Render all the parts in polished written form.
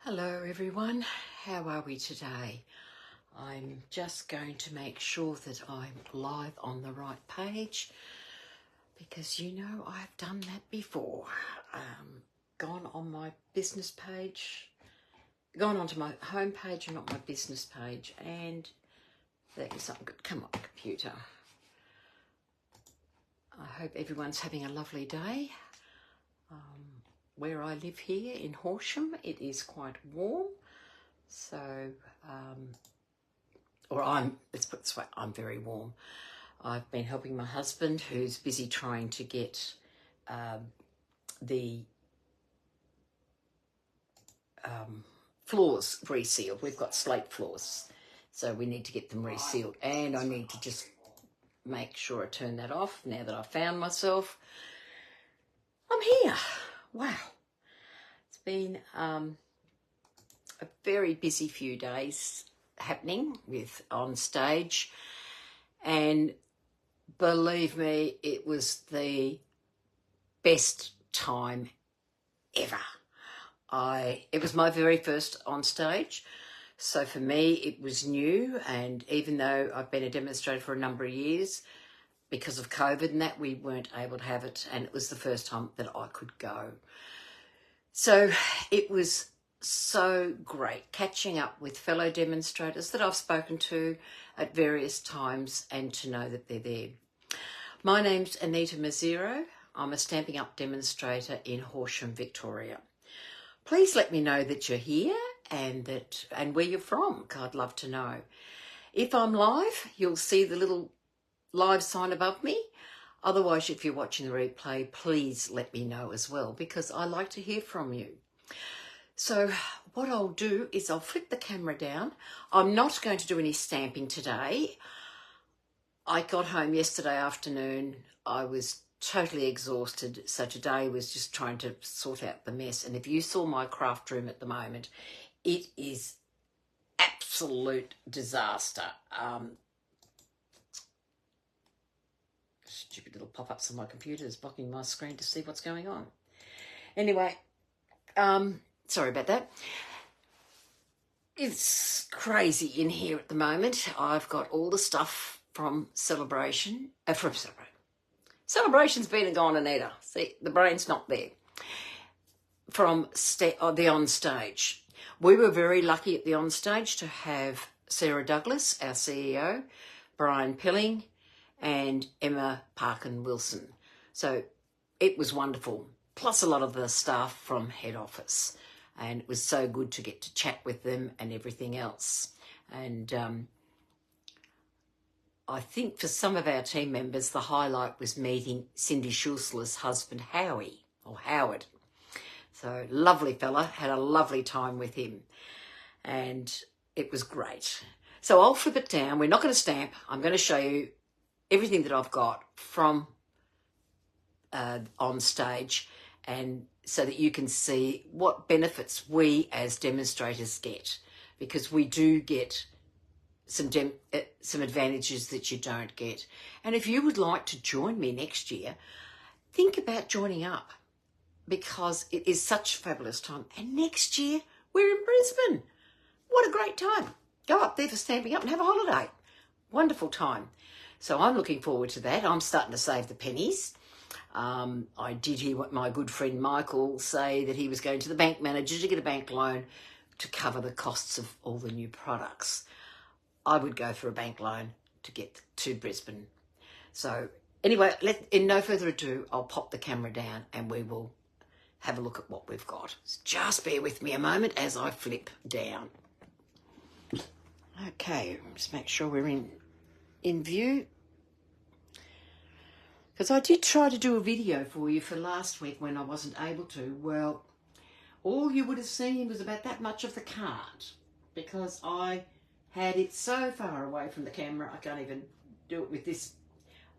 Hello everyone, how are we today? I'm just going to make sure that I'm live on the right page because you know I've done that before. Gone on my business page, gone onto my home page and not my business page, and that is something good. Come on, computer. I hope everyone's having a lovely day. Where I live here in Horsham, it is quite warm. So, let's put it this way, I'm very warm. I've been helping my husband who's busy trying to get the floors resealed. We've got slate floors, so we need to get them resealed. And I need to just make sure I turn that off now that I've found myself. I'm here. Wow. It's been a very busy few days happening with Onstage, and believe me, it was the best time ever. It was my very first Onstage, so for me it was new, and even though I've been a demonstrator for a number of years, because of COVID and that, we weren't able to have it, and it was the first time that I could go. So it was so great catching up with fellow demonstrators that I've spoken to at various times and to know that they're there. My name's Anita Mazzero. I'm a Stamping Up demonstrator in Horsham, Victoria. Please let me know that you're here and where you're from, 'cause I'd love to know. If I'm live, you'll see the little live sign above me. Otherwise, if you're watching the replay, please let me know as well, because I like to hear from you. So what I'll do is I'll flip the camera down. I'm not going to do any stamping today. I got home yesterday afternoon. I was totally exhausted. So today was just trying to sort out the mess. And if you saw my craft room at the moment, it is absolute disaster. Stupid little pop-ups on my computer is blocking my screen to see what's going on. Anyway, sorry about that. It's crazy in here at the moment. I've got all the stuff from Celebration. Celebration's been and gone, Anita. See, the brain's not there. From the Onstage. We were very lucky at the Onstage to have Sarah Douglas, our CEO, Brian Pilling, and Emma Parkin-Wilson. So it was wonderful, plus a lot of the staff from head office. And it was so good to get to chat with them and everything else. And I think for some of our team members, the highlight was meeting Cindy Schulzler's husband, Howard. So lovely fella, had a lovely time with him. And it was great. So I'll flip it down. We're not going to stamp. I'm going to show you everything that I've got from Onstage, and so that you can see what benefits we as demonstrators get, because we do get some advantages that you don't get. And if you would like to join me next year, think about joining up, because it is such a fabulous time. And next year we're in Brisbane. What a great time. Go up there for Stamping Up and have a holiday. Wonderful time. So I'm looking forward to that. I'm starting to save the pennies. I did hear what my good friend Michael say, that he was going to the bank manager to get a bank loan to cover the costs of all the new products. I would go for a bank loan to get to Brisbane. So anyway, in no further ado, I'll pop the camera down and we will have a look at what we've got. Just bear with me a moment as I flip down. Okay, just make sure we're in view. Because I did try to do a video for you for last week when I wasn't able to. Well, all you would have seen was about that much of the card, because I had it so far away from the camera, I can't even do it with this.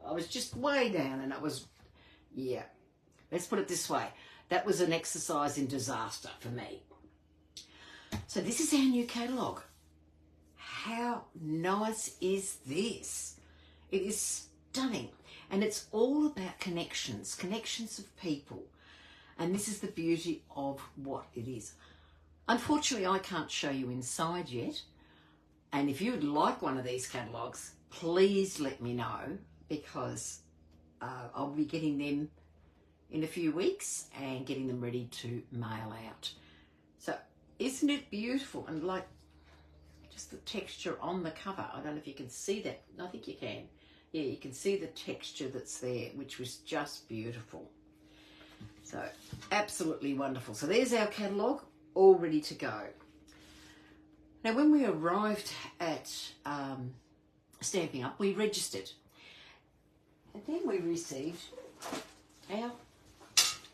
I was just way down, and it was, yeah. Let's put it this way. That was an exercise in disaster for me. So this is our new catalogue. How nice is this? It is stunning. And it's all about connections of people. And this is the beauty of what it is. Unfortunately, I can't show you inside yet. And if you would like one of these catalogues, please let me know, because I'll be getting them in a few weeks and getting them ready to mail out. So isn't it beautiful? And like just the texture on the cover. I don't know if you can see that. I think you can. Yeah, you can see the texture that's there, which was just beautiful. So absolutely wonderful. So there's our catalogue, all ready to go. Now, when we arrived at Stamping Up, we registered. And then we received our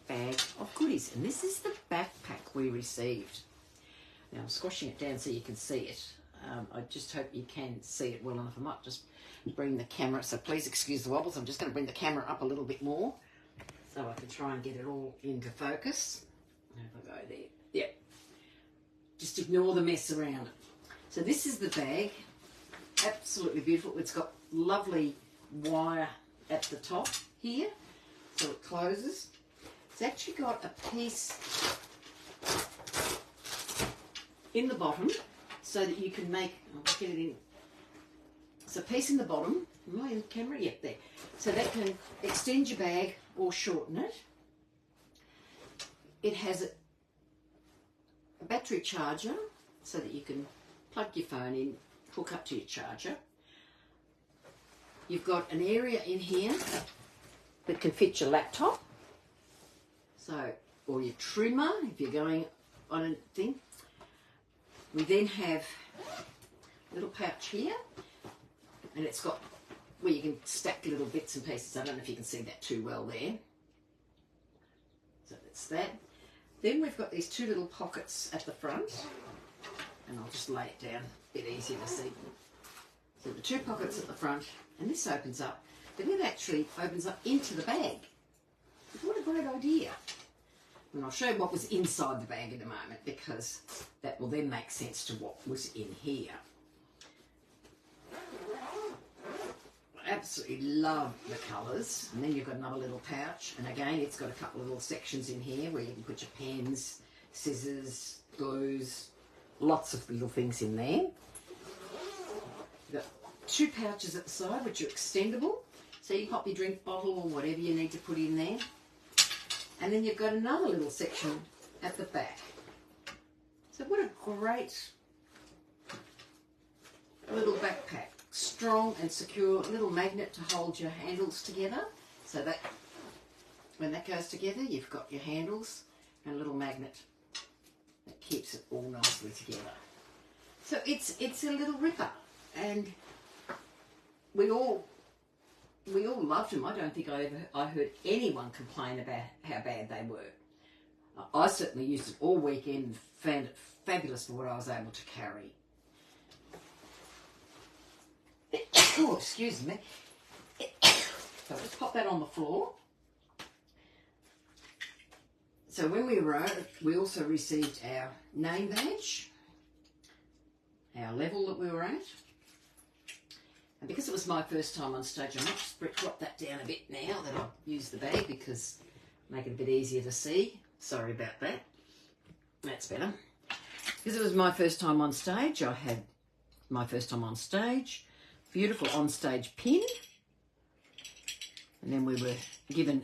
bag of goodies. And this is the backpack we received. Now, I'm squashing it down so you can see it. I just hope you can see it well enough. I might just bring the camera, so please excuse the wobbles. I'm just going to bring the camera up a little bit more so I can try and get it all into focus. If I go there. Yeah. Just ignore the mess around it. So this is the bag. Absolutely beautiful. It's got lovely wire at the top here, so it closes. It's actually got a piece in the bottom so that you can make, I'll get it in. It's a piece in the bottom. Am I in the camera? Yep, there. So that can extend your bag or shorten it. It has a battery charger so that you can plug your phone in, hook up to your charger. You've got an area in here that can fit your laptop, so, or your trimmer if you're going on a thing. We then have a little pouch here, and it's got where you can stack little bits and pieces. I don't know if you can see that too well there. So that's that. Then we've got these two little pockets at the front, and I'll just lay it down a bit easier to see. So the two pockets at the front, and this opens up, but it actually opens up into the bag. What a great idea. And I'll show you what was inside the bag in a moment, because that will then make sense to what was in here. I absolutely love the colours. And then you've got another little pouch, and again it's got a couple of little sections in here where you can put your pens, scissors, glues, lots of little things in there. You've got two pouches at the side which are extendable, so you pop your drink bottle or whatever you need to put in there. And then you've got another little section at the back. So what a great little backpack. Strong and secure, a little magnet to hold your handles together. So that when that goes together, you've got your handles and a little magnet that keeps it all nicely together. So it's a little ripper, and we all loved them. I don't think I heard anyone complain about how bad they were. I certainly used it all weekend and found it fabulous for what I was able to carry. Oh, excuse me. So let's pop that on the floor. So when we arrived, we also received our name badge, our level that we were at. And because it was my first time on stage, I might just drop that down a bit now that I've used the bag, because make it a bit easier to see. Sorry about that. That's better. Because it was my first time on stage, I had my first time on stage. Beautiful Onstage pin. And then we were given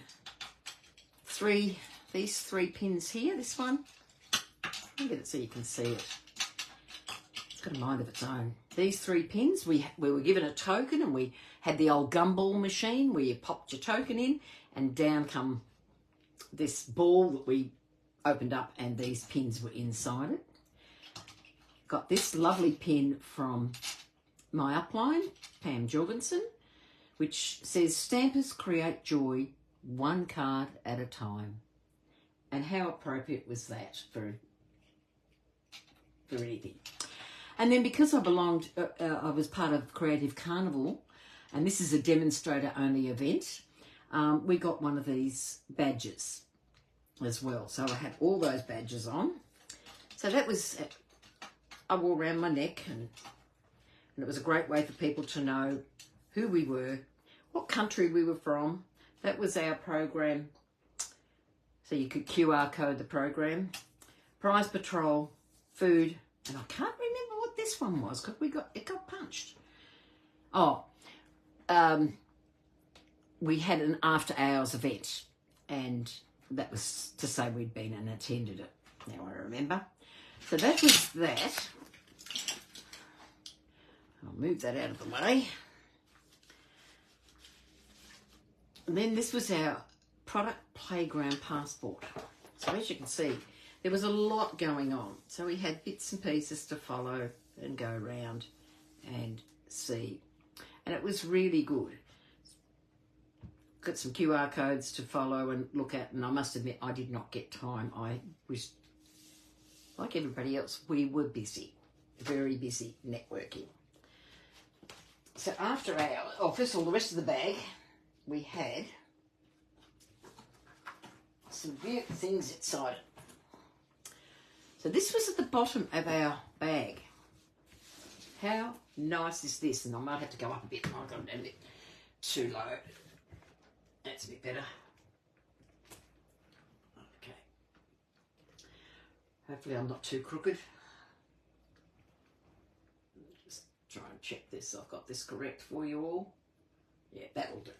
these three pins here. This one, I'll get it so you can see it. It's got a mind of its own. These three pins, we were given a token, and we had the old gumball machine where you popped your token in and down come this ball that we opened up, and these pins were inside it. Got this lovely pin from my upline, Pam Jorgensen, which says, "Stampers create joy one card at a time." And how appropriate was that for anything? And then because I belonged, I was part of Creative Carnival, and this is a demonstrator only event, we got one of these badges as well. So I had all those badges on. So that was, I wore around my neck, and it was a great way for people to know who we were, what country we were from. That was our program. So you could QR code the program. Prize Patrol, food, and I can't remember what this one was because it got punched. Oh, we had an after hours event, and that was to say we'd been and attended it. Now I remember. So that was that. I'll move that out of the way. And then this was our product playground passport. So as you can see, there was a lot going on. So we had bits and pieces to follow and go around and see. And it was really good. Got some QR codes to follow and look at, and I must admit I did not get time. I was, like everybody else, we were busy, very busy networking. So after our, first of all, the rest of the bag, we had some beautiful things inside it. So this was at the bottom of our bag. How nice is this? And I might have to go up a bit. I've got it a bit too low. That's a bit better. Okay. Hopefully I'm not too crooked. Just try and check this. I've got this correct for you all. Yeah, that'll do.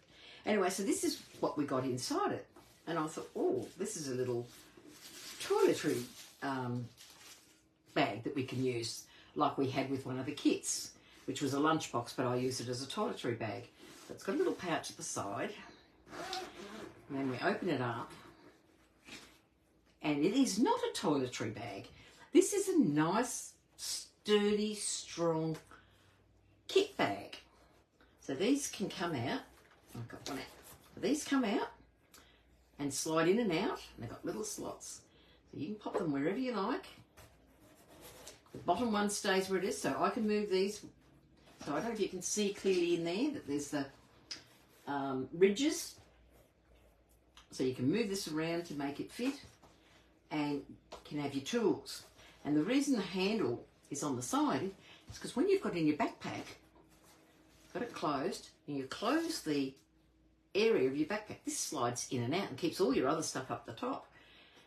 Anyway, so this is what we got inside it. And I thought, oh, this is a little toiletry bag that we can use like we had with one of the kits, which was a lunchbox, but I use it as a toiletry bag. So it's got a little pouch at the side. And then we open it up. And it is not a toiletry bag. This is a nice, sturdy, strong kit bag. So these can come out. I've got one out. So these come out and slide in and out. And they've got little slots. So you can pop them wherever you like. The bottom one stays where it is, so I can move these. So I don't know if you can see clearly in there that there's the ridges. So you can move this around to make it fit, and you can have your tools. And the reason the handle is on the side is because when you've got it in your backpack, got it closed, and you close the area of your backpack, this slides in and out and keeps all your other stuff up the top.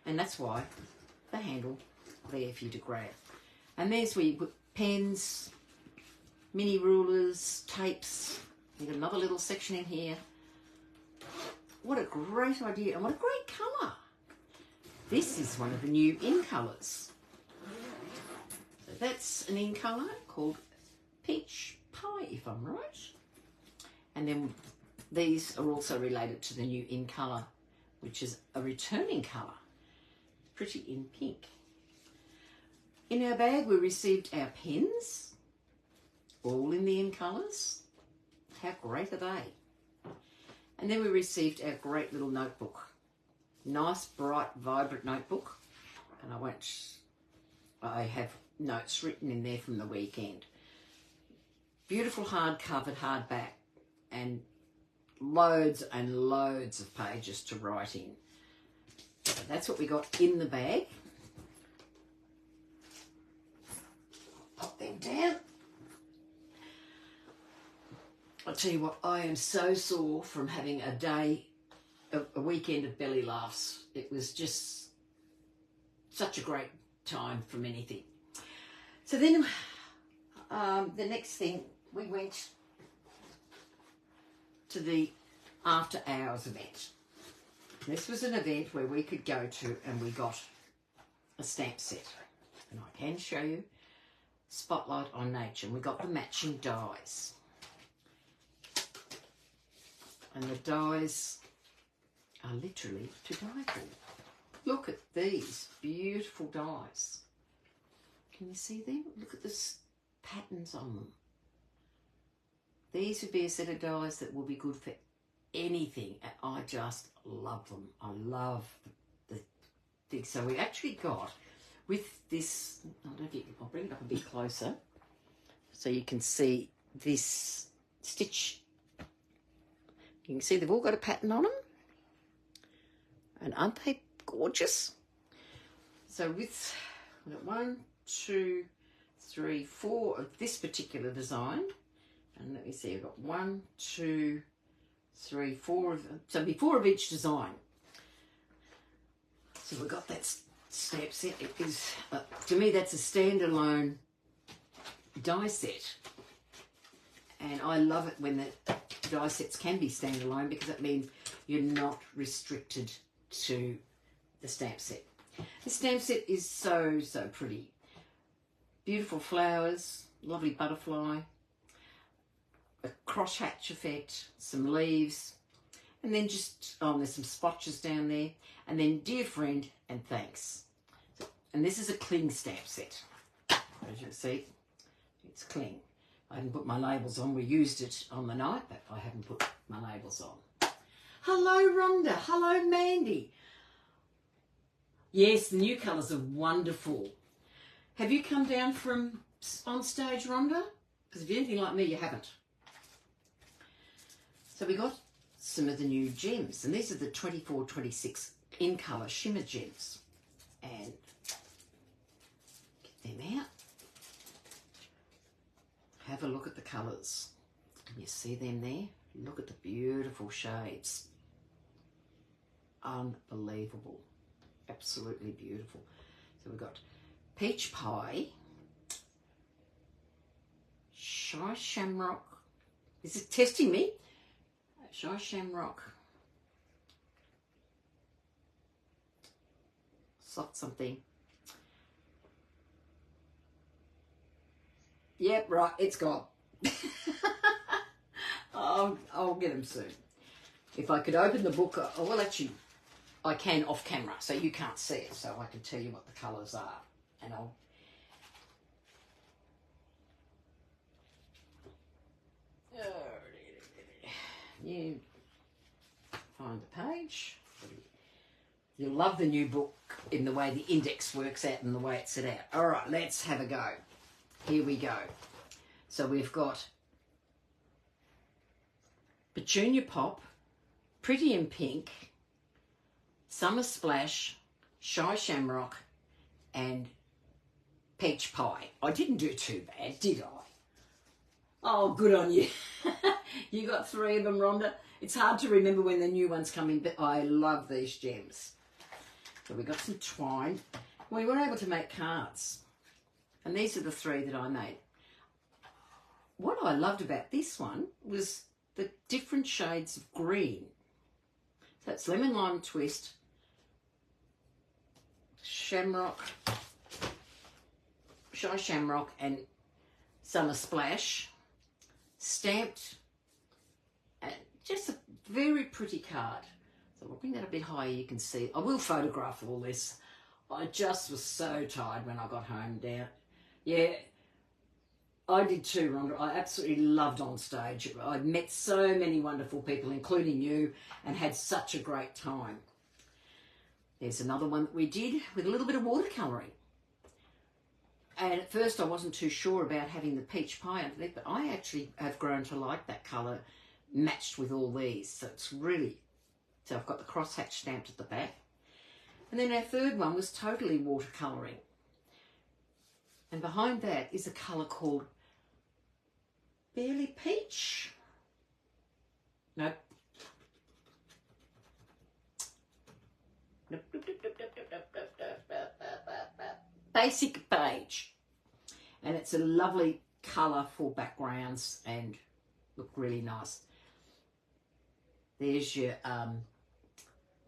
And that's why the handle there for you to grab. And there's where you put pens, mini rulers, tapes. You've got another little section in here. What a great idea, and what a great colour. This is one of the new in colours. So that's an in colour called Peach Pie, if I'm right. And then these are also related to the new in colour, which is a returning colour. Pretty in pink. In our bag, we received our pens, all in the in colours. How great are they? And then we received our great little notebook. Nice, bright, vibrant notebook. And I have notes written in there from the weekend. Beautiful hard-covered, hardback, and loads and loads of pages to write in. So that's what we got in the bag. Pop them down. I'll tell you what, I am so sore from having a weekend of belly laughs. It was just such a great time from anything. So then the next thing, we went to the after hours event. This was an event where we could go to and we got a stamp set. And I can show you Spotlight on Nature. And we got the matching dies. And the dies are literally to die for. Look at these beautiful dies. Can you see them? Look at the patterns on them. These would be a set of dies that will be good for anything. And I just love them. I love the thing. So we actually got with this, I don't know if you can, I'll bring it up a bit closer so you can see this stitch. You can see they've all got a pattern on them. And aren't they gorgeous? So with 1, 2, 3, 4 of this particular design. And let me see, I've got 1, 2, 3, 4 of, so it'll be 4 of each design. So we've got that stamp set. It is, to me, that's a standalone die set. And I love it when the die sets can be standalone because it means you're not restricted to the stamp set. The stamp set is so, so pretty. Beautiful flowers, lovely butterfly, a crosshatch effect, some leaves, and then just, there's some spotches down there, and then dear friend and thanks. And this is a cling stamp set. As you can see, it's cling. I haven't put my labels on. We used it on the night, but I haven't put my labels on. Hello, Rhonda. Hello, Mandy. Yes, the new colours are wonderful. Have you come down from Onstage, Rhonda? Because if you're anything like me, you haven't. So we got some of the new gems, and these are the 24-26 in colour shimmer gems. And get them out. Have a look at the colours. Can you see them there? Look at the beautiful shades. Unbelievable. Absolutely beautiful. So we've got Peach Pie, Shy Shamrock. Is it testing me? Shy Shamrock. Soft something. Yep, right, it's gone. I'll get them soon. If I could open the book, well, actually, I can off camera, so you can't see it, so I can tell you what the colours are. And I'll... You find the page. You'll love the new book in the way the index works out and the way it's set out. All right, let's have a go. Here we go. So we've got Petunia Pop, Pretty in Pink, Summer Splash, Shy Shamrock, and Peach Pie. I didn't do too bad, did I? Oh, good on you. You got 3 of them, Rhonda. It's hard to remember when the new ones come in, but I love these gems. So we got some twine. We were able to make cards. And these are the 3 that I made. What I loved about this one was the different shades of green. So it's Lemon Lime Twist, Shamrock, Shy Shamrock, and Summer Splash. Stamped, and just a very pretty card. So we'll bring that a bit higher, you can see. I will photograph all this. I just was so tired when I got home down. Yeah, I did too, Rhonda. I absolutely loved Onstage. I met so many wonderful people, including you, and had such a great time. There's another one that we did with a little bit of watercolouring. And at first I wasn't too sure about having the peach pie underneath, but I actually have grown to like that colour matched with all these. So it's really, so I've got the crosshatch stamped at the back. And then our third one was totally watercolouring. And behind that is a colour called Barely Peach. Nope. Basic Beige. And it's a lovely colour for backgrounds and look really nice. There's your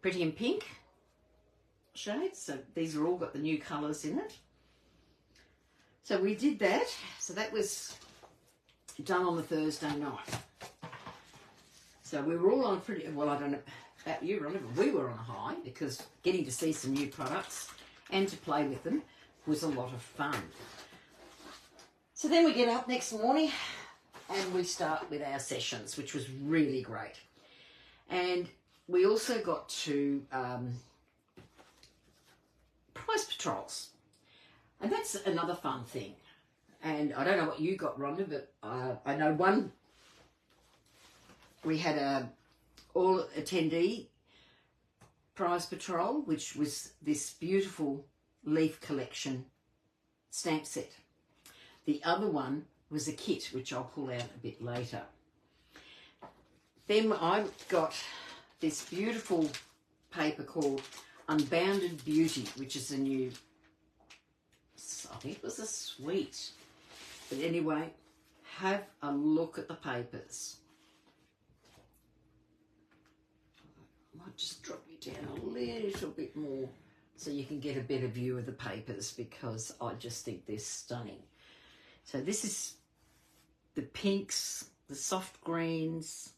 Pretty in Pink shades. So these are all got the new colours in it. So we did that. So that was done on the Thursday night. So we were all on pretty, well, I don't know about you, Ron, but we were on a high because getting to see some new products and to play with them was a lot of fun. So then we get up next morning and we start with our sessions, which was really great. And we also got to prize patrols. And that's another fun thing. And I don't know what you got, Rhonda, but I know one, we had a all attendee prize patrol, which was this beautiful leaf collection stamp set. The other one was a kit, which I'll pull out a bit later. Then I got this beautiful paper called Unbounded Beauty, which is a new, I think it was a suite. But anyway, have a look at the papers. I might just drop you down a little bit more so you can get a better view of the papers, because I just think they're stunning. So this is the pinks, the soft greens.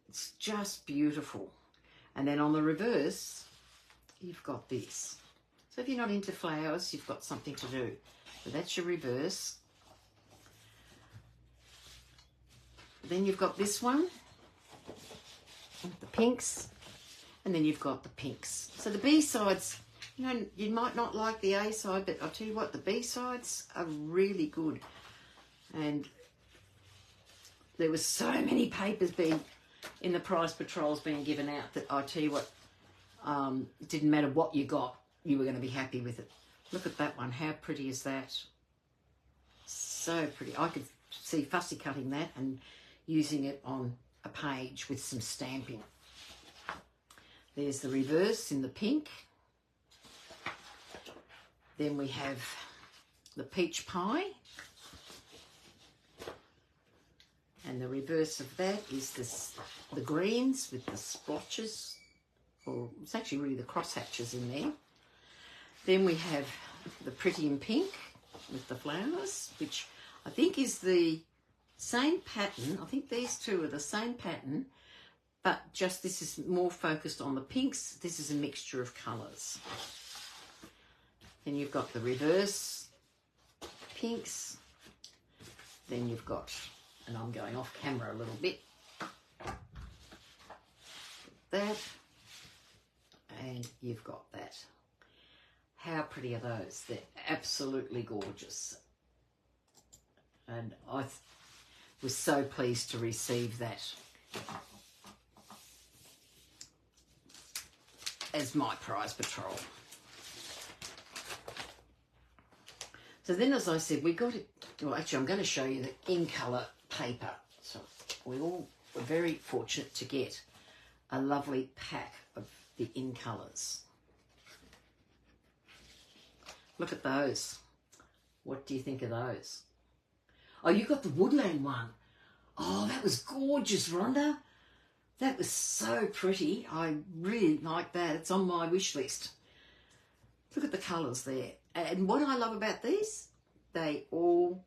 It's just beautiful. And then on the reverse, you've got this. So if you're not into flowers, you've got something to do. So that's your reverse. Then you've got this one, the pinks, and then you've got the pinks. So the B-sides, you know, you might not like the A side, but I'll tell you what, the B-sides are really good. And there were so many papers being in the prize patrols being given out that I tell you what, it didn't matter what you got, you were going to be happy with it. Look at that one. How pretty is that? So pretty. I could see fussy cutting that and using it on a page with some stamping. There's the reverse in the pink. Then we have the peach pie. And the reverse of that is this, the greens with the splotches, or it's actually really the crosshatches in there. Then we have the pretty in pink with the flowers, which I think is the same pattern. I think these two are the same pattern, but just this is more focused on the pinks. This is a mixture of colours. Then you've got the reverse pinks. Then you've got, and I'm going off camera a little bit, that, and you've got that. How pretty are those? They're absolutely gorgeous. And I was so pleased to receive that as my prize patrol. So then, as I said, we got it. Well, actually, I'm going to show you the in colour paper. So we all were very fortunate to get a lovely pack of the in colours. Look at those. What do you think of those? Oh, you got the woodland one. Oh, that was gorgeous, Rhonda. That was so pretty. I really like that. It's on my wish list. Look at the colours there. And what I love about these, they all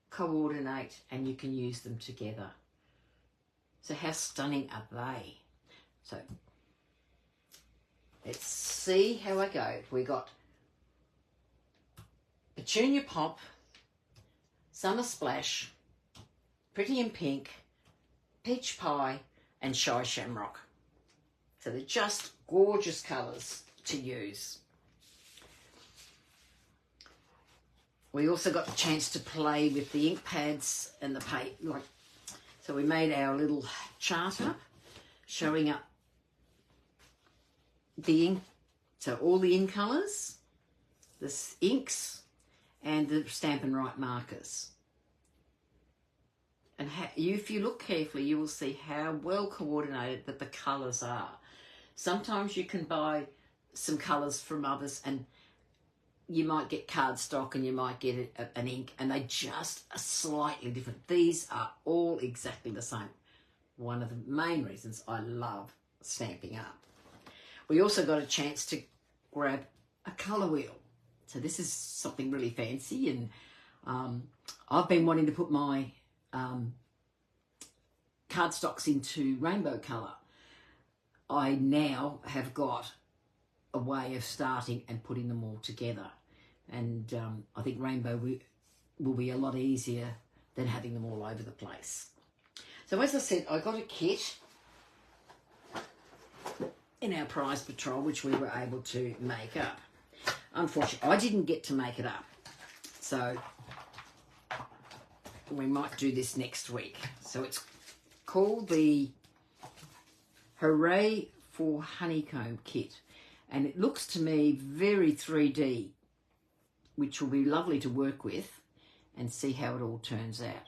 coordinate and you can use them together. So how stunning are they? So let's see how I go. We got Petunia Pop, Summer Splash, Pretty in Pink, Peach Pie, and Shy Shamrock. So they're just gorgeous colours to use. We also got the chance to play with the ink pads and the paper. So we made our little chart up, showing up the ink, so all the in colours, the inks, and the Stampin' Right markers. And if you look carefully, you will see how well coordinated that the colours are. Sometimes you can buy some colours from others and you might get cardstock and you might get an ink and they just are slightly different. These are all exactly the same. One of the main reasons I love Stampin' Up. We also got a chance to grab a colour wheel. So this is something really fancy, and I've been wanting to put my cardstocks into rainbow colour. I now have got a way of starting and putting them all together, and I think rainbow will be a lot easier than having them all over the place. So as I said, I got a kit in our prize patrol which we were able to make up. Unfortunately, I didn't get to make it up, so we might do this next week. So it's called the Hooray for Honeycomb kit, and it looks to me very 3D, which will be lovely to work with and see how it all turns out.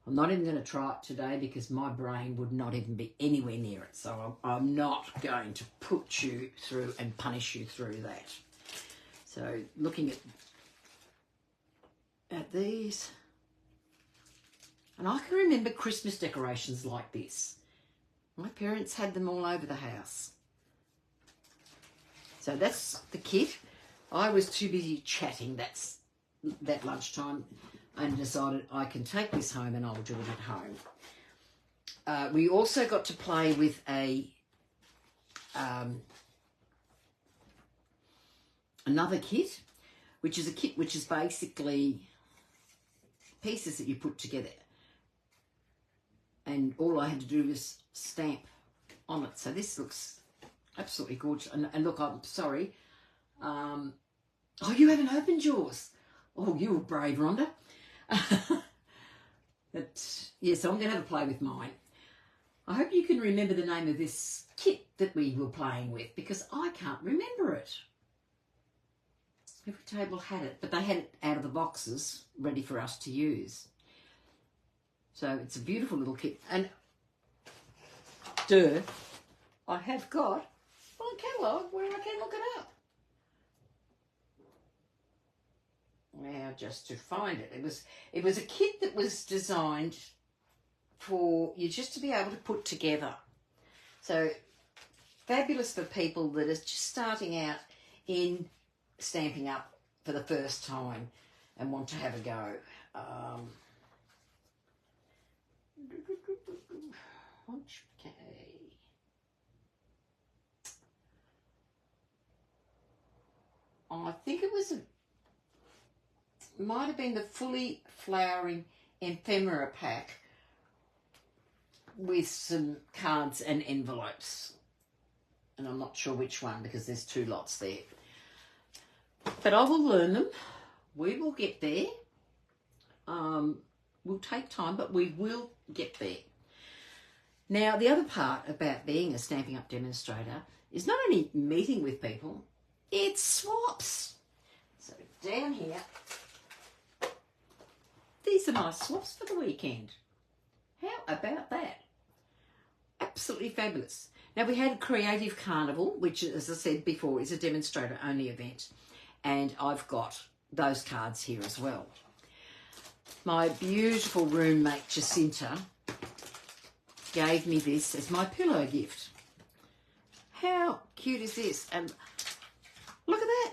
I'm not even going to try it today because my brain would not even be anywhere near it. So I'm not going to put you through and punish you through that. So looking at these, and I can remember Christmas decorations like this. My parents had them all over the house. So that's the kit. I was too busy chatting that lunchtime and decided I can take this home and I'll do it at home. We also got to play with another kit, which is basically pieces that you put together. And all I had to do was stamp on it. So this looks absolutely gorgeous. And look, I'm sorry. Oh, you haven't opened yours. Oh, you were brave, Rhonda. But yes, I'm going to have a play with mine. I hope you can remember the name of this kit that we were playing with, because I can't remember it. Every table had it, but they had it out of the boxes ready for us to use. So it's a beautiful little kit. And I have got my catalogue where I can look it up. Now, just to find it. It was a kit that was designed for you just to be able to put together. So fabulous for people that are just starting out in Stampin' Up for the first time and want to have a go. Okay. I think it was might have been the fully flowering ephemera pack with some cards and envelopes. And I'm not sure which one because there's two lots there. But I will learn them. We will get there. Will take time, but we will get there. Now, the other part about being a Stampin' Up demonstrator is not only meeting with people, it's swaps. So down here, these are my swaps for the weekend. How about that? Absolutely fabulous. Now, we had Creative Carnival, which, as I said before, is a demonstrator-only event. And I've got those cards here as well. My beautiful roommate, Jacinta, gave me this as my pillow gift. How cute is this? And look at that.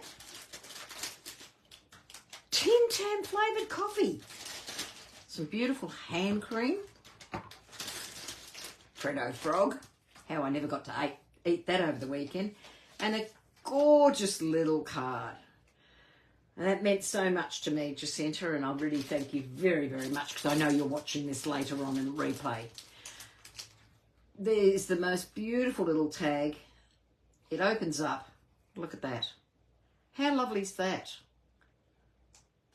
Tim Tam flavoured coffee. Some beautiful hand cream. Freddo Frog. How I never got to eat that over the weekend. And a gorgeous little card. And that meant so much to me, Jacinta, and I really thank you very, very much because I know you're watching this later on in the replay. There's the most beautiful little tag. It opens up. Look at that. How lovely is that?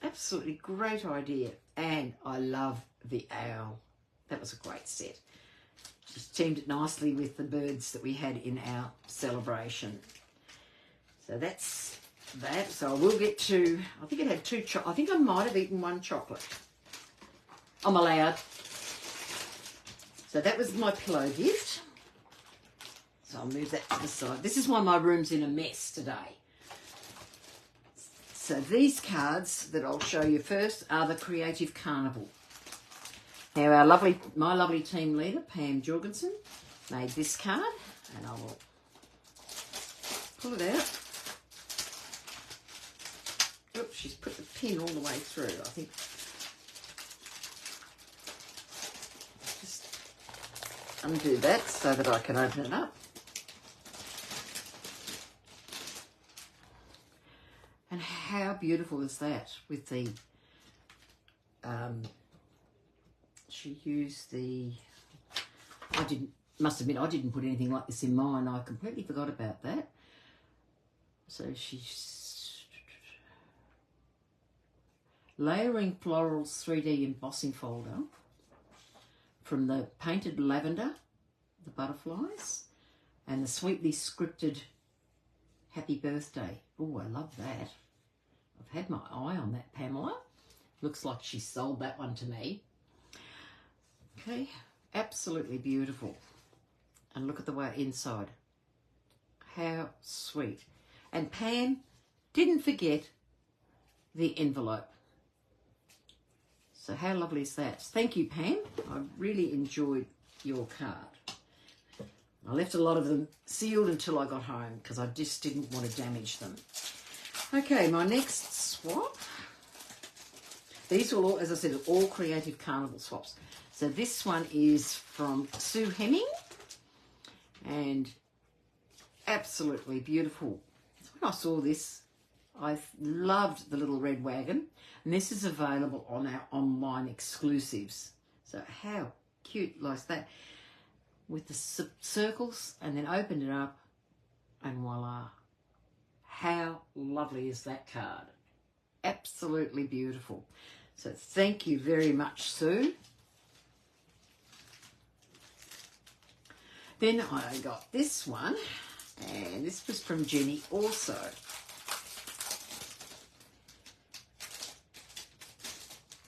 Absolutely great idea. And I love the owl. That was a great set. Just teamed it nicely with the birds that we had in our celebration. So that's that. So I will get to, I think it had two, I think I might have eaten one chocolate. I'm allowed. So that was my pillow gift. So I'll move that to the side. This is why my room's in a mess today. So these cards that I'll show you first are the Creative Carnival. Now my lovely team leader, Pam Jorgensen, made this card, and I will pull it out. Oops, she's put the pin all the way through, I think. Just undo that so that I can open it up. And how beautiful is that with the, she used the, must admit, I didn't put anything like this in mine. I completely forgot about that. So she's layering florals 3D embossing folder from the painted lavender, the butterflies, and the sweetly scripted happy birthday. Oh, I love that. I've had my eye on that, Pamela. Looks like she sold that one to me. Okay, absolutely beautiful. And look at the way inside. How sweet. And Pam didn't forget the envelope. So how lovely is that? Thank you, Pam. I really enjoyed your card. I left a lot of them sealed until I got home because I just didn't want to damage them. Okay, my next swap. These will all, as I said, all Creative Carnival swaps. So this one is from Sue Hemming, and absolutely beautiful. So when I saw this, I loved the little red wagon, and this is available on our online exclusives. So how cute like that, with the circles, and then opened it up, and voila. How lovely is that card? Absolutely beautiful. So thank you very much, Sue. Then I got this one, and this was from Jenny also.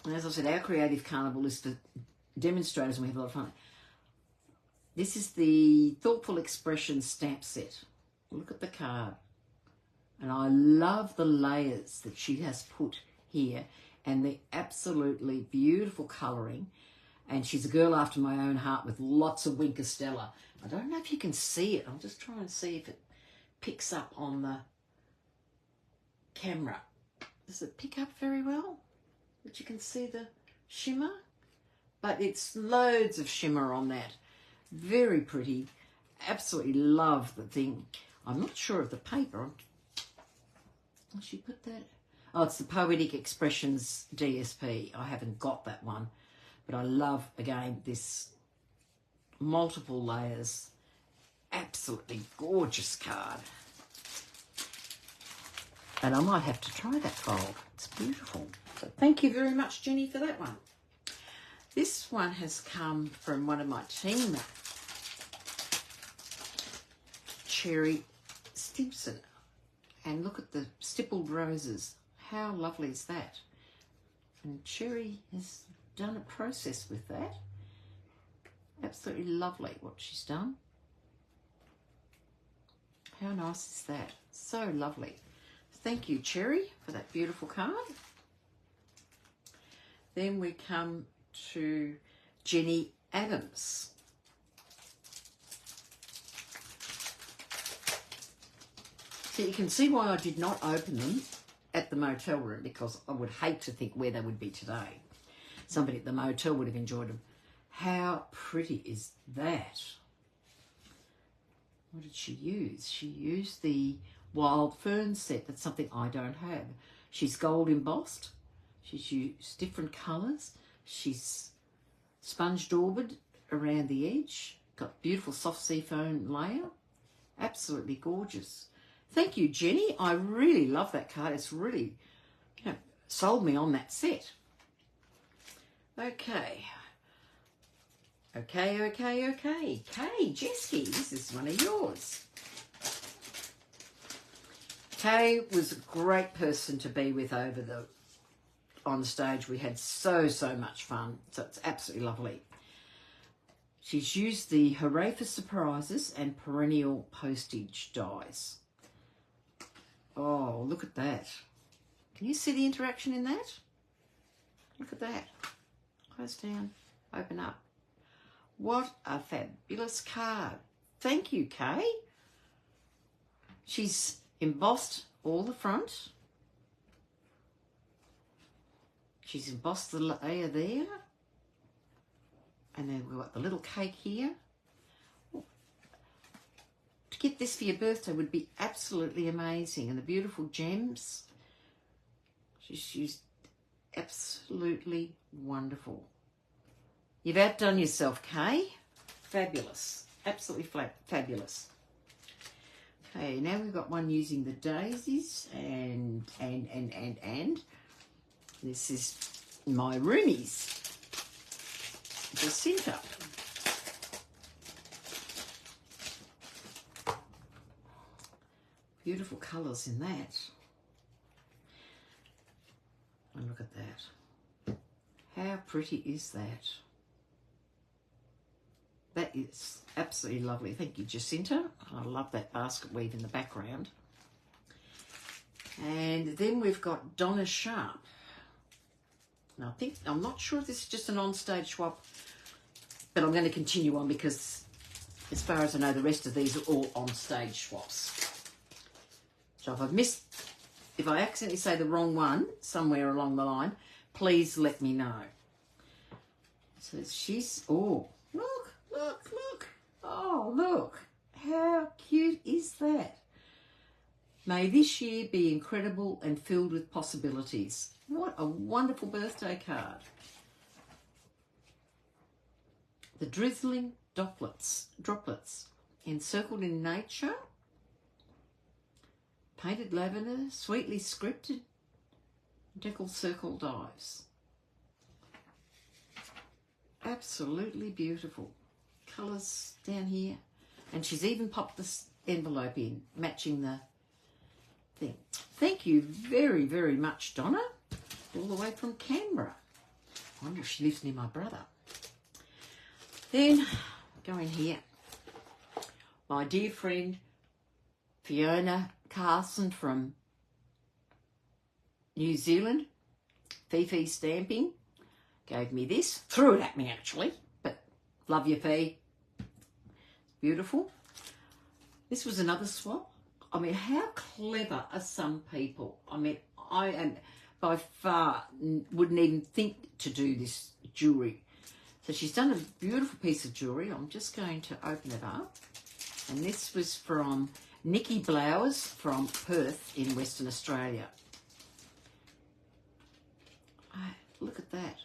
And as I said, our Creative Carnival is for demonstrators, and we have a lot of fun. This is the Thoughtful Expression stamp set. Look at the card. And I love the layers that she has put here, and the absolutely beautiful colouring. And she's a girl after my own heart with lots of Winkestella. I don't know if you can see it. I'll just try and see if it picks up on the camera. Does it pick up very well? That you can see the shimmer? But it's loads of shimmer on that. Very pretty. Absolutely love the thing. I'm not sure of the paper. Will she put that? Oh, it's the Poetic Expressions DSP. I haven't got that one. But I love, again, this multiple layers. Absolutely gorgeous card. And I might have to try that fold. It's beautiful. So thank you very much, Jenny, for that one. This one has come from one of my team, Cherry Stimpson. And look at the stippled roses. How lovely is that? And Cherry has done a process with that. Absolutely lovely what she's done. How nice is that? So lovely. Thank you, Cherry, for that beautiful card. Then we come to Jenny Adams. So you can see why I did not open them at the motel room, because I would hate to think where they would be today. Somebody at the motel would have enjoyed them. How pretty is that? What did she use? She used the Wild Fern set. That's something I don't have. She's gold embossed. She's used different colours. She's sponge daubed around the edge. Got beautiful soft seafoam layer. Absolutely gorgeous. Thank you, Jenny. I really love that card. It's really, sold me on that set. Okay. Okay. Kay, Jesky, this is one of yours. Kay was a great person to be with over on stage. We had so much fun. So it's absolutely lovely. She's used the Hooray for Surprises and Perennial Postage dies. Oh, look at that. Can you see the interaction in that? Look at that. Close down, open up. What a fabulous card. Thank you, Kay. She's embossed all the front. She's embossed the layer there. And then we've got the little cake here. To get this for your birthday would be absolutely amazing. And the beautiful gems. She's used absolutely wonderful. You've outdone yourself, Kay. Fabulous. Absolutely fabulous. Okay, now we've got one using the daisies and. This is my roomies. Jacinta. Beautiful colours in that. And look at that. How pretty is that? is absolutely lovely. Thank you, Jacinta. I love that basket weave in the background. And then we've got Donna Sharp. Now, I'm not sure if this is just an Onstage swap, but I'm going to continue on because as far as I know, the rest of these are all Onstage swaps. So if I accidentally say the wrong one somewhere along the line, please let me know. So she's, oh, look. Oh, look. How cute is that? May this year be incredible and filled with possibilities. What a wonderful birthday card. The drizzling droplets encircled in nature. Painted lavender, sweetly scripted, deckle circle dives. Absolutely beautiful. Colours down here. And she's even popped this envelope in, matching the thing. Thank you very, very much, Donna. All the way from Canberra. I wonder if she lives near my brother. Then, go in here. My dear friend, Fiona Carson from New Zealand, Fifi Stamping, gave me this. Threw it at me, actually, but love you, Fee. Beautiful. This was another swap. I mean, how clever are some people? I mean, I am by far wouldn't even think to do this jewellery. So she's done a beautiful piece of jewellery. I'm just going to open it up. And this was from Nikki Blowers from Perth in Western Australia. Look at that.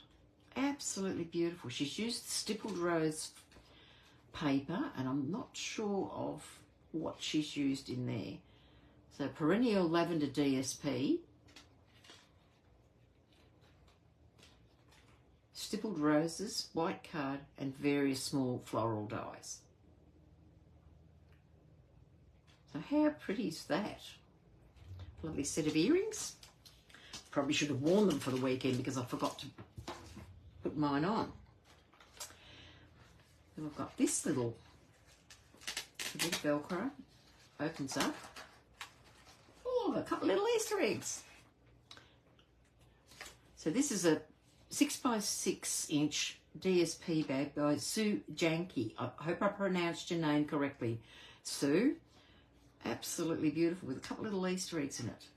Absolutely beautiful. She's used stippled rose paper, and I'm not sure of what she's used in there. So perennial lavender DSP, stippled roses, white card, and various small floral dies. So how pretty is that? Lovely set of earrings. Probably should have worn them for the weekend because I forgot to put mine on. Then we've got this little big Velcro. Opens up. Oh, a couple little Easter eggs. So this is a 6x6 inch DSP bag by Sue Janke. I hope I pronounced your name correctly, Sue. Absolutely beautiful with a couple little Easter eggs in it.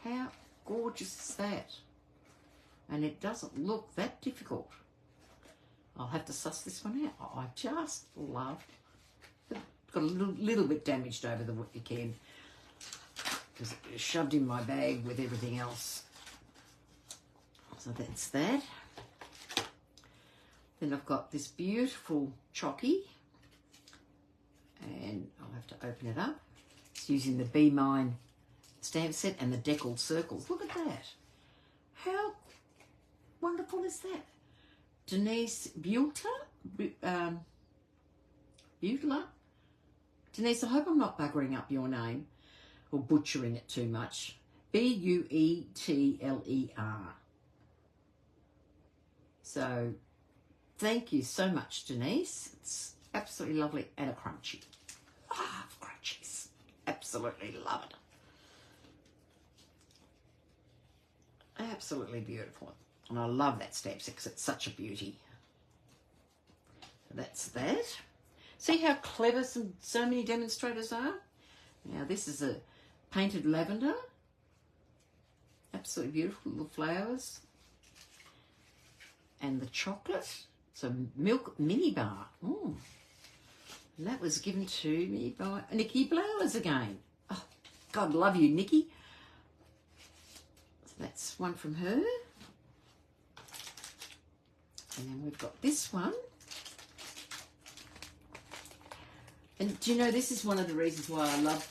How gorgeous is that? And it doesn't look that difficult. I'll have to suss this one out. Oh, I just love it. Got a little bit damaged over the weekend because it was shoved in my bag with everything else. So that's that. Then I've got this beautiful chocky, and I'll have to open it up. It's using the Be Mine stamp set and the deckled circles. Look at that. How wonderful is that? Denise Butler? Denise, I hope I'm not buggering up your name or butchering it too much. Buetler. So, thank you so much, Denise. It's absolutely lovely and a crunchy. Ah, crunchies. Absolutely love it. Absolutely beautiful. And I love that stamp set because it's such a beauty. So that's that. See how clever so many demonstrators are? Now this is a painted lavender. Absolutely beautiful little flowers. And the chocolate. It's a milk mini bar. Ooh. And that was given to me by Nikki Blowers again. Oh, God love you, Nikki. So that's one from her. And then we've got this one. And do you know, this is one of the reasons why I love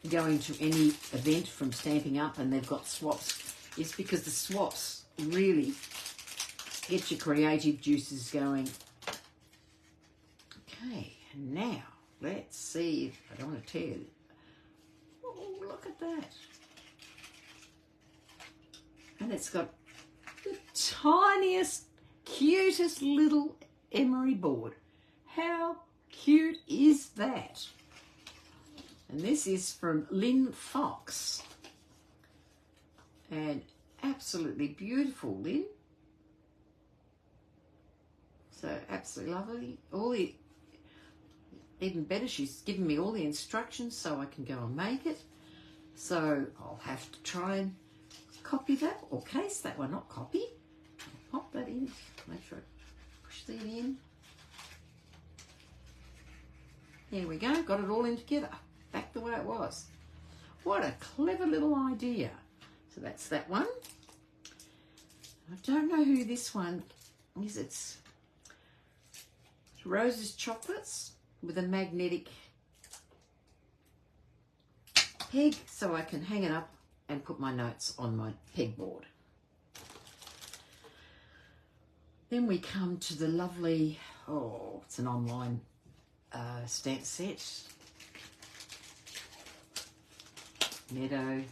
going to any event from Stamping Up and they've got swaps, is because the swaps really get your creative juices going. Okay, now let's see if I don't want to tell you. Oh, look at that. And it's got the tiniest, cutest little emery board. How cute is that? And this is from Lynn Fox. And absolutely beautiful, Lynn. So absolutely lovely. Even better, she's given me all the instructions so I can go and make it. So I'll have to try and copy that, or case that one, not copy. Pop that in, make sure I push that in. There we go, got it all in together, back the way it was. What a clever little idea. So that's that one. I don't know who this one is. It's Rose's Chocolates with a magnetic peg so I can hang it up and put my notes on my pegboard. Then we come to the lovely, it's an online stamp set. Meadow.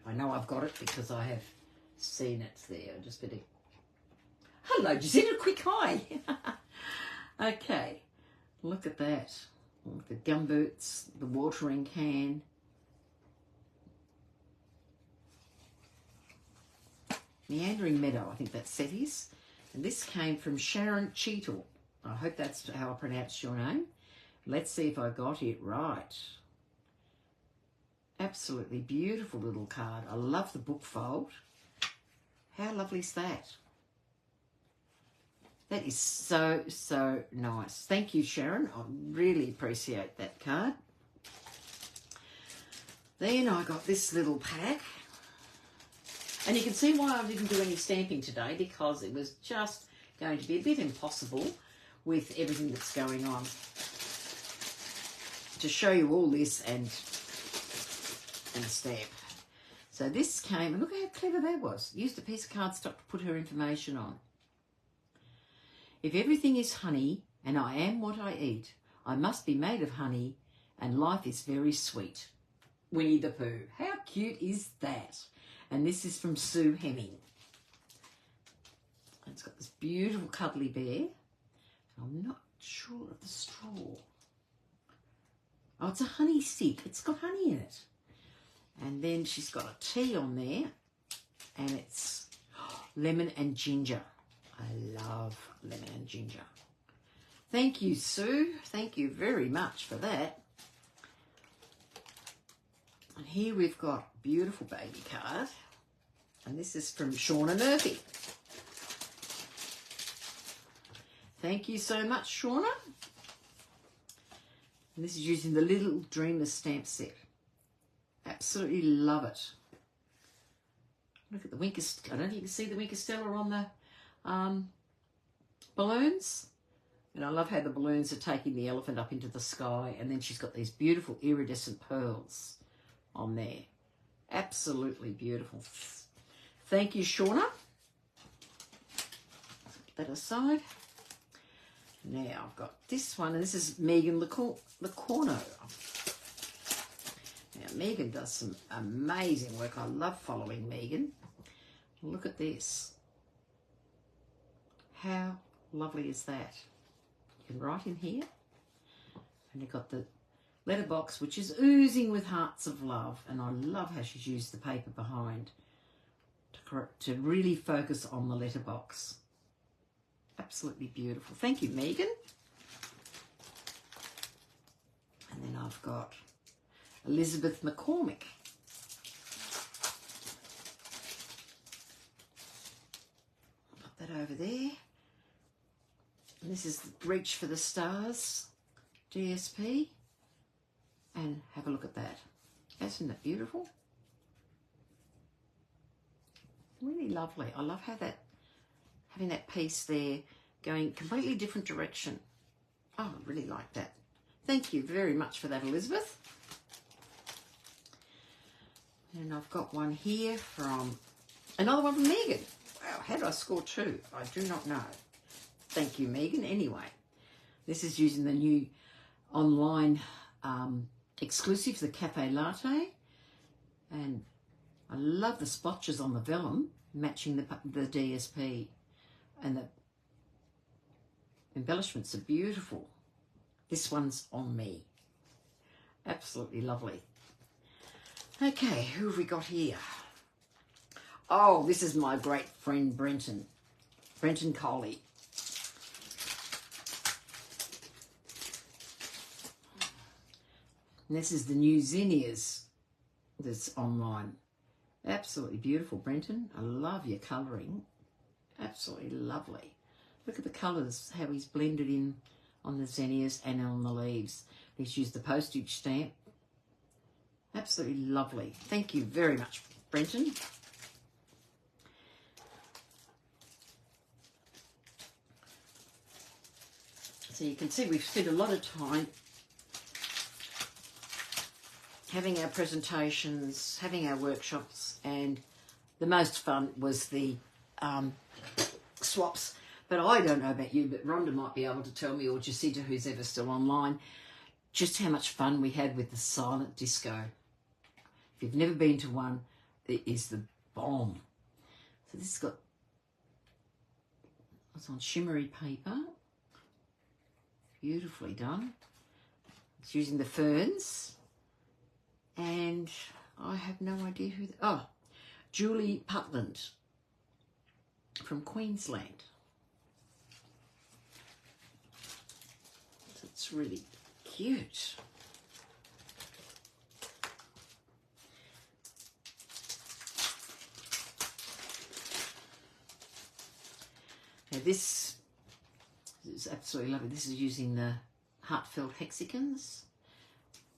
I know I've got it because I have seen it there. Just better. Hello, Jacinta, quick hi. Okay, look at that. The gumboots, the watering can. Meandering Meadow, I think that set is. And this came from Sharon Cheetle. I hope that's how I pronounced your name. Let's see if I got it right. Absolutely beautiful little card. I love the book fold. How lovely is that? That is so, so nice. Thank you, Sharon. I really appreciate that card. Then I got this little pack. And you can see why I didn't do any stamping today, because it was just going to be a bit impossible with everything that's going on to show you all this and stamp. So this came, and look how clever that was. Used a piece of cardstock to put her information on. If everything is honey, and I am what I eat, I must be made of honey, and life is very sweet. Winnie the Pooh. How cute is that? And this is from Sue Hemming. And it's got this beautiful cuddly bear. I'm not sure of the straw. Oh, it's a honey stick. It's got honey in it. And then she's got a tea on there, and it's lemon and ginger. I love lemon and ginger. Thank you, Sue. Thank you very much for that. And here we've got a beautiful baby card. And this is from Shauna Murphy. Thank you so much, Shauna. And this is using the Little Dreamers stamp set. Absolutely love it. Look at the Winker. I don't know if you can see the Winker Stella on the balloons. And I love how the balloons are taking the elephant up into the sky, and then she's got these beautiful iridescent pearls on there. Absolutely beautiful. Thank you, Shauna. Put that aside. Now I've got this one, and this is Megan Lecorno. Now Megan does some amazing work. I love following Megan. Look at this. How lovely is that? You can write in here, and you've got the letterbox, which is oozing with hearts of love, and I love how she's used the paper behind to really focus on the letterbox. Absolutely beautiful. Thank you, Megan. And then I've got Elizabeth McCormick. Put that over there. And this is Reach for the Stars DSP. And have a look at that. Isn't that beautiful? Really lovely. I love how that, having that piece there going completely different direction. Oh, I really like that. Thank you very much for that, Elizabeth. And I've got one here from, another one from Megan. Wow, how did I score two? I do not know. Thank you, Megan. Anyway, this is using the new online exclusive, the Cafe Latte. And I love the splotches on the vellum matching the DSP, and the embellishments are beautiful. This one's on me. Absolutely lovely. Okay, who have we got here? Oh, this is my great friend Brenton Coley. And this is the new zinnias that's online. Absolutely beautiful, Brenton. I love your colouring. Absolutely lovely. Look at the colours, how he's blended in on the zinnias and on the leaves. He's used the postage stamp. Absolutely lovely. Thank you very much, Brenton. So you can see we've spent a lot of time having our presentations, having our workshops, and the most fun was the swaps. But I don't know about you, but Rhonda might be able to tell me, or Jacinta, who's ever still online, just how much fun we had with the silent disco. If you've never been to one, it is the bomb. So this has got, it's on shimmery paper. Beautifully done. It's using the ferns. And I have no idea who... Julie Putland from Queensland. So it's really cute. Now this is absolutely lovely. This is using the heartfelt hexagons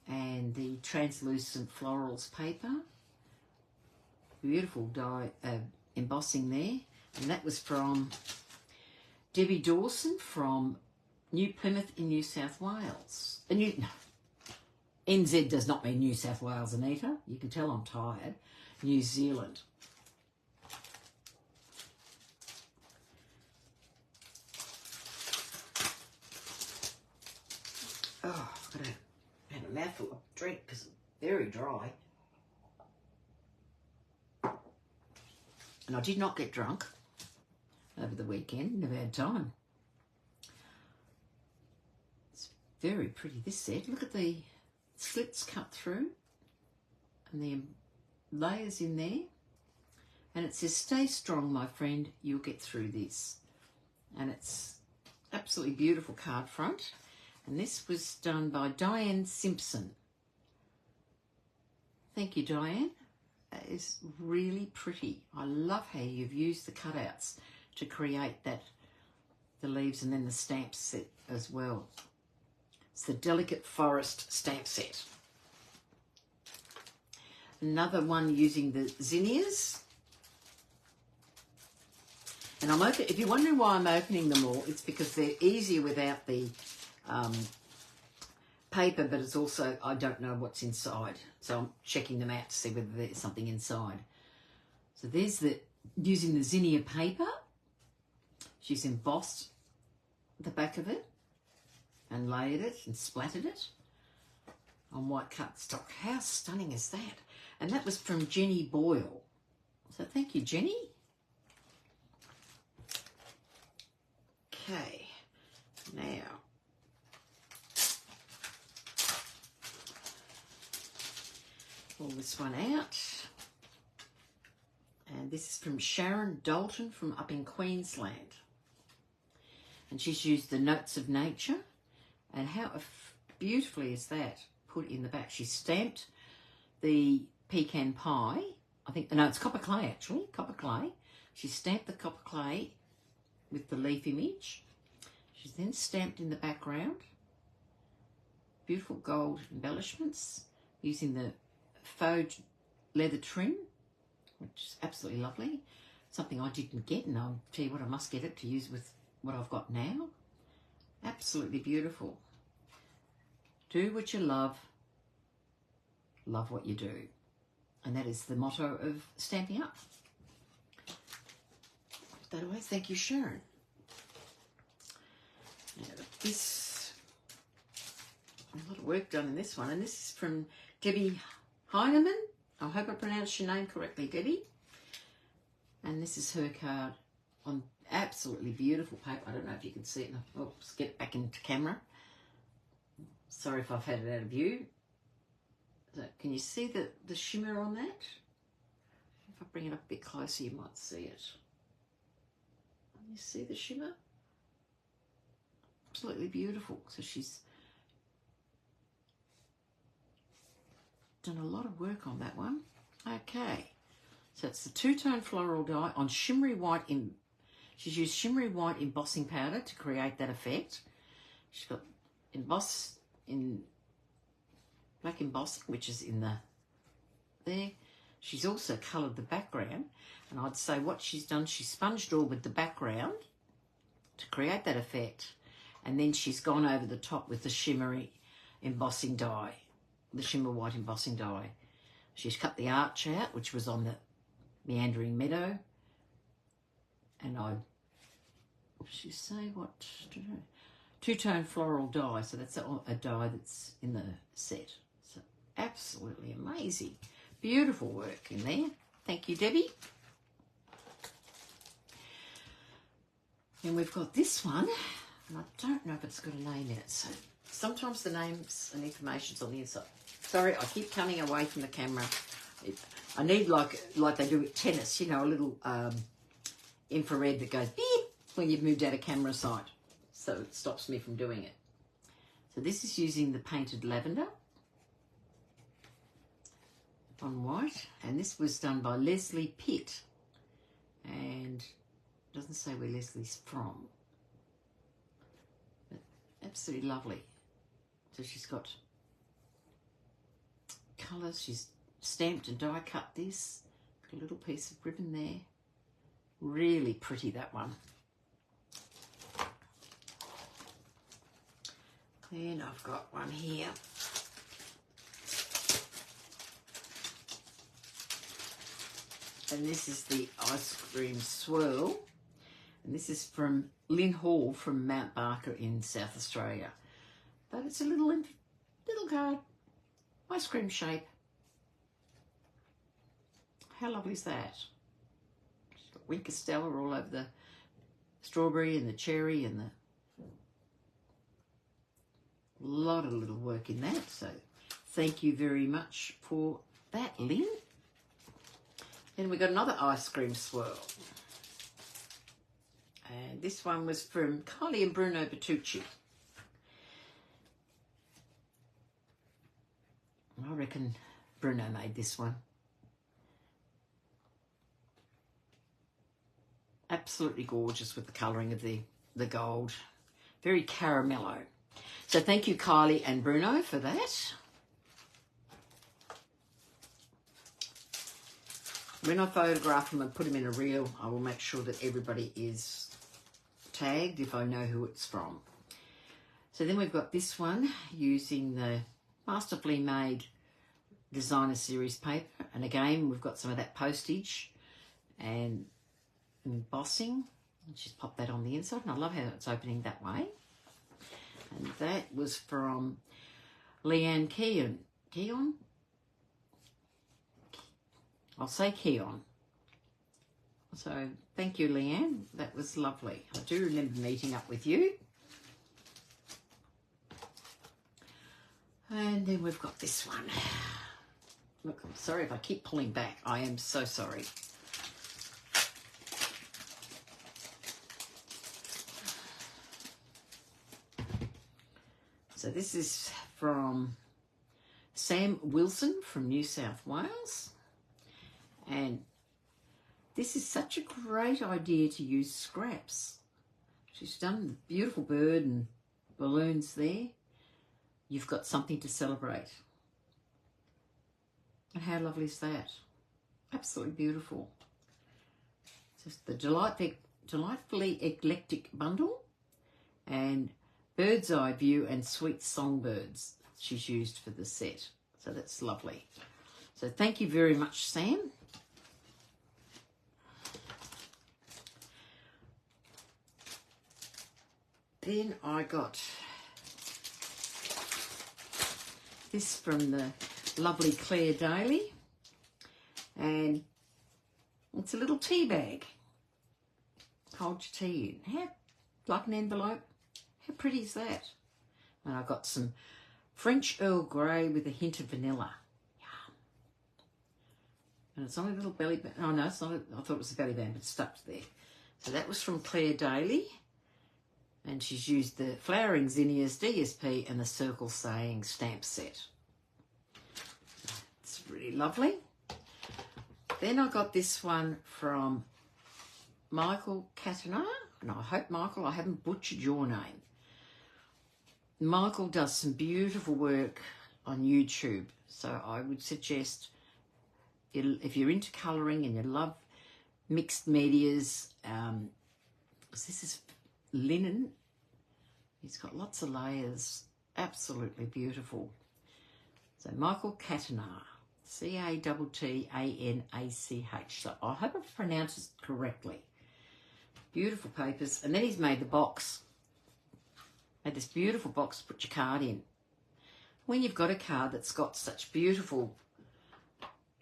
and the translucent florals paper. Beautiful embossing there. And that was from Debbie Dawson from New Plymouth in New South Wales. NZ does not mean New South Wales, Anita. You can tell I'm tired. New Zealand. Oh, I've got to have a mouthful of drink because it's very dry. And I did not get drunk over the weekend. Never had time. It's very pretty, this set. Look at the slits cut through and the layers in there. And it says, "Stay strong, my friend. You'll get through this." And it's absolutely beautiful card front. And this was done by Diane Simpson. Thank you, Diane. That is really pretty. I love how you've used the cutouts to create that, the leaves and then the stamp set as well. It's the Delicate Forest stamp set. Another one using the zinnias. And I'm open, if you're wondering why I'm opening them all, it's because they're easier without the paper, but it's also, I don't know what's inside. So I'm checking them out to see whether there's something inside. So there's the, using the zinnia paper. She's embossed the back of it and layered it and splattered it on white cardstock. How stunning is that? And that was from Jenny Boyle. So thank you, Jenny. Okay, now pull this one out. And this is from Sharon Dalton from up in Queensland. And she's used the Notes of Nature. And how beautifully is that put in the back? She stamped the pecan pie. I think, no, it's copper clay actually, copper clay. She stamped the copper clay with the leaf image. She's then stamped in the background. Beautiful gold embellishments using the faux leather trim, which is absolutely lovely. Something I didn't get, and I'll tell you what, I must get it to use with what I've got now. Absolutely beautiful. Do what you love what you do. And that is the motto of Stamping Up. That away. Thank you, Sharon. Now, this, a lot of work done in this one, and this is from Debbie Heinemann. I hope I pronounced your name correctly, Debbie. And this is her card on absolutely beautiful paper. I don't know if you can see it. Oops, get it back into camera. Sorry if I've had it out of view. So can you see the shimmer on that? If I bring it up a bit closer, you might see it. Can you see the shimmer? Absolutely beautiful. So she's done a lot of work on that one. Okay, so it's the two-tone floral dye on shimmery white. She's used shimmery white embossing powder to create that effect. She's got black embossing, which is in there. She's also coloured the background, and I'd say what she's done, she sponged all with the background to create that effect, and then she's gone over the top with the shimmery embossing dye, the shimmer white embossing dye. She's cut the arch out, which was on the meandering meadow, and she say what to do? Two-tone floral dye, so that's a dye that's in the set. So absolutely amazing. Beautiful work in there. Thank you, Debbie. And we've got this one, and I don't know if it's got a name in it, so sometimes the names and information's on the inside. Sorry, I keep coming away from the camera. I need, like they do with tennis, you know, a little infrared that goes beep when you've moved out of camera sight. So it stops me from doing it. So this is using the painted lavender on white, and this was done by Leslie Pitt, and it doesn't say where Leslie's from, but absolutely lovely. So she's got colours, she's stamped and die cut this, got a little piece of ribbon there, really pretty, that one. And I've got one here. And this is the ice cream swirl. And this is from Lynn Hall from Mount Barker in South Australia. But it's a little card, ice cream shape. How lovely is that? She's got Winker Stella all over the strawberry and the cherry and the lot of little work in that, so thank you very much for that, Lynn. Then we got another ice cream swirl, and this one was from Kylie and Bruno Bertucci. I reckon Bruno made this one. Absolutely gorgeous with the colouring of the gold, very caramello. So thank you, Kylie and Bruno, for that. When I photograph them and put them in a reel, I will make sure that everybody is tagged if I know who it's from. So then we've got this one using the masterfully made designer series paper. And again, we've got some of that postage and embossing. And she's popped that on the inside. And I love how it's opening that way. And that was from Leanne Keon. Keon? I'll say Keon. So thank you, Leanne. That was lovely. I do remember meeting up with you. And then we've got this one. Look, I'm sorry if I keep pulling back. I am so sorry. So this is from Sam Wilson from New South Wales. And this is such a great idea to use scraps. She's done the beautiful bird and balloons there. You've got something to celebrate. And how lovely is that? Absolutely beautiful. Just the delightfully eclectic bundle and bird's eye view and sweet songbirds she's used for the set. So that's lovely. So thank you very much, Sam. Then I got this from the lovely Claire Daly, and it's a little tea bag. Hold your tea in. How, like an envelope. How pretty is that? And I've got some French Earl Grey with a hint of vanilla. Yum. And it's on a little belly band. Oh, no, it's not. I thought it was a belly band, but it's stuck there. So that was from Claire Daly. And she's used the Flowering Zinnias DSP and the Circle Saying stamp set. It's really lovely. Then I got this one from Michael Catana. And I hope, Michael, I haven't butchered your name. Michael does some beautiful work on YouTube. So I would suggest, if you're into colouring and you love mixed medias, this is linen. He's got lots of layers, absolutely beautiful. So Michael Catana, C-A-T-T-A-N-A-C-H. So I hope I've pronounced it correctly. Beautiful papers. And then he's made the box. Made this beautiful box to put your card in. When you've got a card that's got such beautiful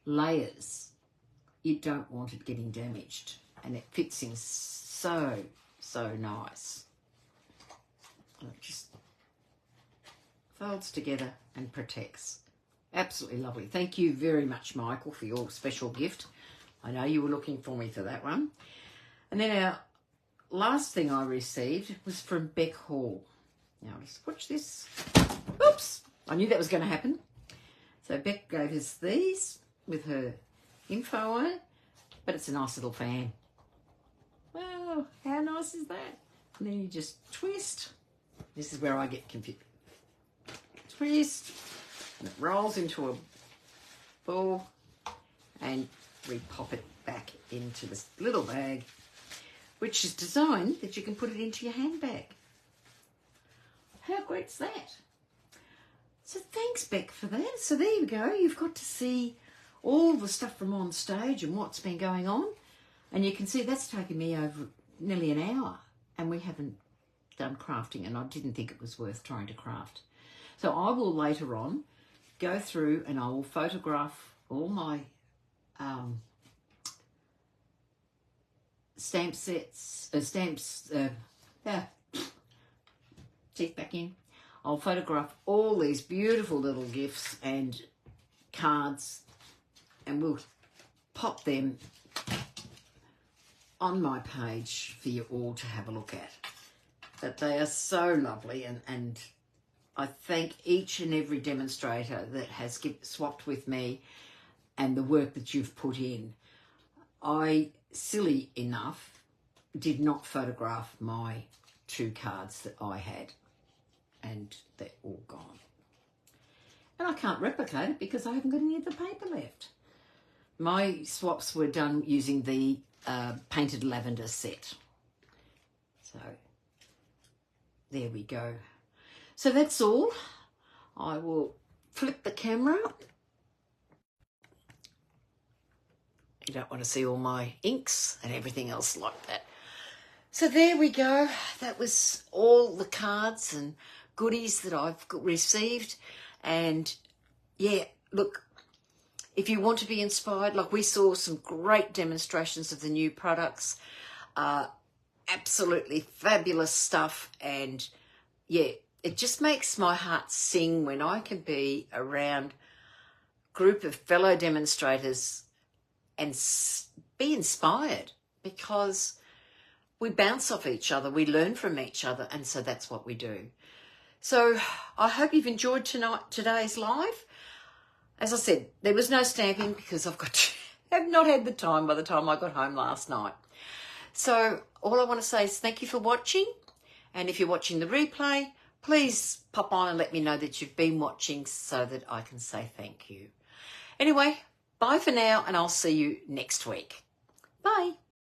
layers, you don't want it getting damaged. And it fits in so nice. And it just folds together and protects. Absolutely lovely. Thank you very much, Michael, for your special gift. I know you were looking for me for that one. And then our last thing I received was from Beck Hall. Now, let's watch this. Oops! I knew that was going to happen. So Beck gave us these with her info on it, but it's a nice little fan. Wow, how nice is that? And then you just twist. This is where I get confused. Twist, and it rolls into a ball, and we pop it back into this little bag, which is designed that you can put it into your handbag. How great's that? So thanks, Beck, for that. So there you go. You've got to see all the stuff from Onstage and what's been going on. And you can see that's taken me over nearly an hour, and we haven't done crafting, and I didn't think it was worth trying to craft. So I will later on go through and I will photograph all my stamp sets, teeth back in. I'll photograph all these beautiful little gifts and cards, and we'll pop them on my page for you all to have a look at. But they are so lovely, and I thank each and every demonstrator that has swapped with me and the work that you've put in. I, silly enough, did not photograph my 2 cards that I had, and they're all gone. And I can't replicate it because I haven't got any of the paper left. My swaps were done using the painted lavender set. So there we go. So that's all. I will flip the camera. You don't want to see all my inks and everything else like that. So there we go. That was all the cards and goodies that I've received. And yeah, look, if you want to be inspired, like we saw some great demonstrations of the new products, absolutely fabulous stuff. And yeah, it just makes my heart sing when I can be around a group of fellow demonstrators and be inspired, because we bounce off each other, we learn from each other, and so that's what we do. So I hope you've enjoyed today's live. As I said, there was no stamping because I've not had the time by the time I got home last night. So all I want to say is thank you for watching. And if you're watching the replay, please pop on and let me know that you've been watching so that I can say thank you. Anyway, bye for now, and I'll see you next week. Bye.